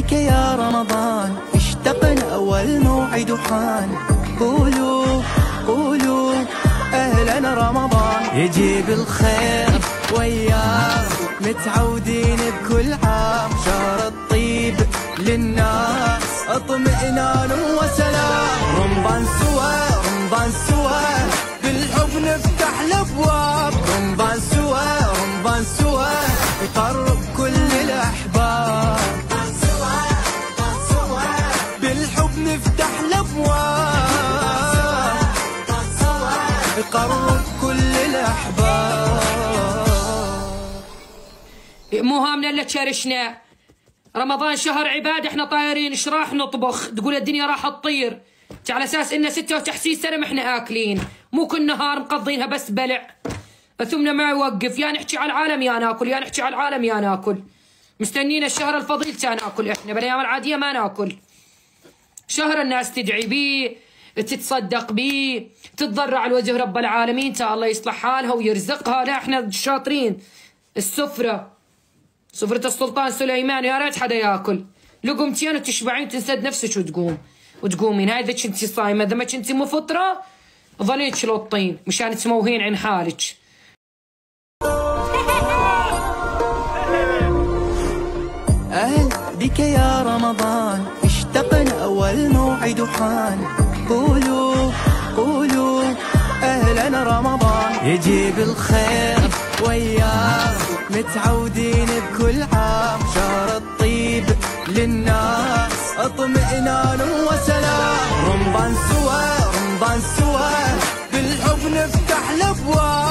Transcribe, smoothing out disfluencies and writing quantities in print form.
بك يا رمضان اشتقنا أول موعد حان. قولوا قولوا أهلا رمضان يجيب الخير وياه، متعودين بكل عام. شهر الطيب للناس اطمئنان وسلام. رمضان سوا رمضان سوا بالحب نفتح الابواب. رمضان سوا رمضان سوا يقرب كل الاحباب. بالحب نفتح الابواب، يقرب كل الاحباب. مو هامنا الا تشرشنا. رمضان شهر عباده، احنا طايرين ايش راح نطبخ؟ تقول الدنيا راح تطير على اساس انه 66 سنه ما احنا اكلين، مو كل نهار مقضينها بس بلع. ثمنا ما يوقف، يا نحكي على العالم يا ناكل، يا نحكي على العالم يا ناكل. مستنين الشهر الفضيل كان ناكل احنا، بالايام العاديه ما ناكل. شهر الناس تدعي بيه، تتصدق بيه، تتضرع لوجه رب العالمين تا الله يصلح حالها ويرزقها. لا احنا شاطرين. السفره سفرة السلطان سليمان يا ريت حدا ياكل لقمتين وتشبعين وتنسد نفسك وتقومين. هاي اذا كنتي صايمه، اذا ما كنتي مفطره ظليت تلطين مشان تموهين عن حالك. أهل بك يا رمضان اشتقنا أول موعد حان. قولوا قولوا أهلا رمضان يجيب الخير وياه، متعودين بكل عام. شهر الطيب للناس اطمئنان وسلام. رمضان سوا رمضان سوا بالحب نفتح الابواب.